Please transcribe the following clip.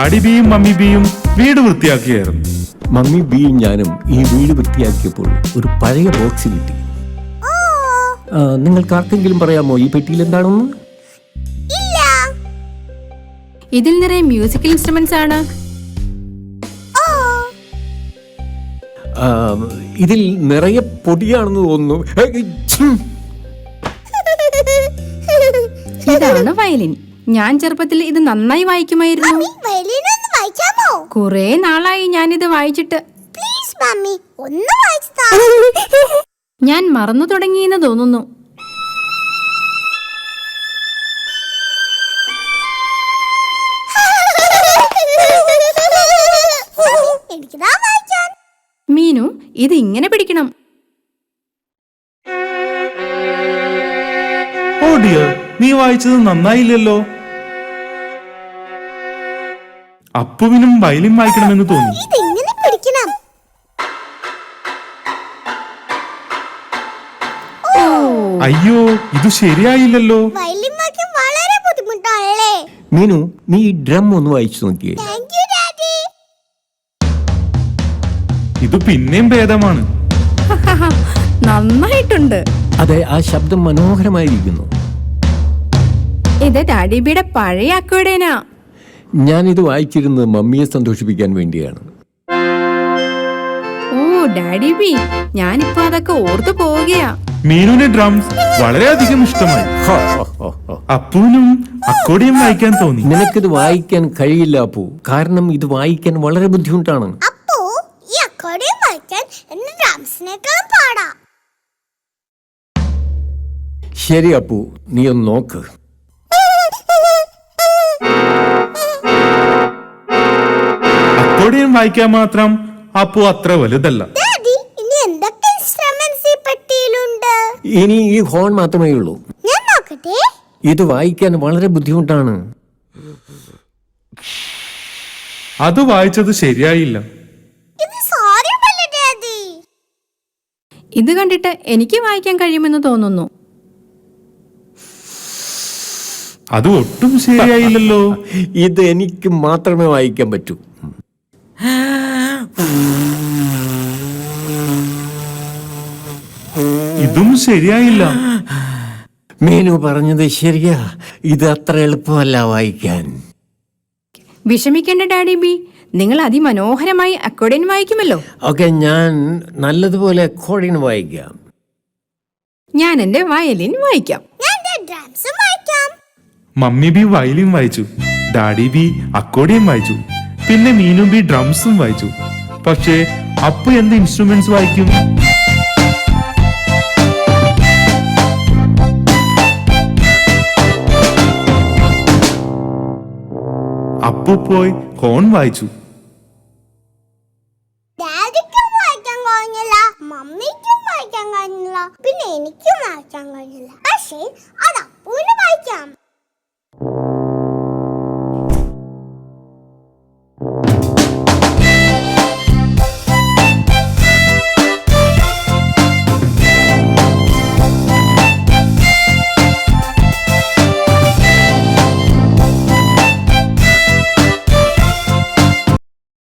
Daddy ബിയും mummy ബിയും വീട് വൃത്തിയാക്കിയായിരുന്നു. മമ്മി ബിയും ഞാനും ഈ വീട് വൃത്തിയാക്കിയപ്പോൾ ഒരു പഴയ ബോക്സ് കിട്ടി. നിങ്ങൾക്ക് ആർക്കെങ്കിലും പറയാമോ ഈ പെട്ടിയിൽ എന്താണെന്ന്? ഇതിൽ നിറയെ മ്യൂസിക്കൽ ഇൻസ്ട്രുമെന്റ്സ് ആണ്. ഇതിൽ നിറയെ പൊടിയാണെന്ന് തോന്നുന്നു. ഇതാണ് വയലിൻ. ഞാൻ ചെറുപ്പത്തിൽ ഇത് നന്നായി വായിക്കുമായിരുന്നു. കുറെ നാളായി ഞാനിത് വായിച്ചിട്ട്. ഞാൻ മറന്നു തുടങ്ങിയെന്ന് തോന്നുന്നു. മീനു, ഇത് ഇങ്ങനെ പിടിക്കണം. ഓ ഡിയർ, നീ വായിച്ചത് നന്നായില്ലല്ലോ. അപ്പുവിനും വയലിൻ വായിക്കണമെന്ന് തോന്നി. അയ്യോ, ഇത് ശരിയായില്ലല്ലോ. മീനു, നീ ഈ ഡ്രം ഒന്ന് വായിച്ചു നോക്കിയേ. ഇത് പിന്നെയും ഭേദമാണ്. നന്നായിട്ടുണ്ട്. അതെ, ആ ശബ്ദം മനോഹരമായിരിക്കുന്നു. ഇത് ഡാഡി ബിയുടെ പഴയ അക്വേഡേനാ. ഞാനിത് വായിച്ചിരുന്നത് മമ്മിയെ സന്തോഷിപ്പിക്കാൻ വേണ്ടിയാണ്. ഓ ഡാഡി ബി, ഞാനിപ്പോ അതൊക്കെ ഓർത്തു പോവുകയാ. മീനുവിന് ഡ്രംസ് വളരെയധികം ഇഷ്ടമായി. അപ്പുവിനും അക്കോർഡിയം വായിക്കാൻ തോന്നി. നിനക്കിത് വായിക്കാൻ കഴിയില്ല അപ്പു, കാരണം ഇത് വായിക്കാൻ വളരെ ബുദ്ധിമുട്ടാണ്. ശരി അപ്പു, നീ ഒന്ന് നോക്ക്. അക്കോർഡിയം വായിക്കാൻ മാത്രം അപ്പു അത്ര വലുതല്ല. ഇനി ഈ ഹോൺ മാത്രമേ ഉള്ളൂ. ഇത് വായിക്കാൻ വളരെ ബുദ്ധിമുട്ടാണ്. അത് വായിച്ചത് ശരിയായില്ല. ഇത് കണ്ടിട്ട് എനിക്ക് വായിക്കാൻ കഴിയുമെന്ന് തോന്നുന്നു. അത് ഒട്ടും ശരിയായില്ലല്ലോ. ഇത് എനിക്ക് മാത്രമേ വായിക്കാൻ പറ്റൂ. ഇതും ശരിയായില്ല. മീനു പറഞ്ഞത് ശരിയാ, ഇത് അത്ര എളുപ്പമല്ല വായിക്കാൻ. വിഷമിക്കേണ്ട ഡാഡി ബി, നിങ്ങൾ അതിമനോഹരമായി അക്കോർഡിയൻ വായിക്കുമല്ലോ. ഓക്കെ, ഞാൻ നല്ലതുപോലെ അക്കോർഡിയൻ വായിക്കാം. ഞാൻ എന്റെ വയലിൻ വായിക്കാം. മമ്മി ബി വയലിൻ വായിച്ചു, ഡാഡി ബി അക്കോർഡിയം വായിച്ചു, പിന്നെ മീനു ബി ഡ്രംസും വായിച്ചു. പക്ഷേ അപ്പു എന്ത് ഇൻസ്ട്രുമെന്റ്സ് വായിക്കും? അപ്പു പോയി ഹോൺ വായിച്ചു. പിന്നെ എനിക്കും വായിക്കാൻ കഴിഞ്ഞില്ല. പക്ഷേ അത് അപ്പൂന് വായിക്കാം.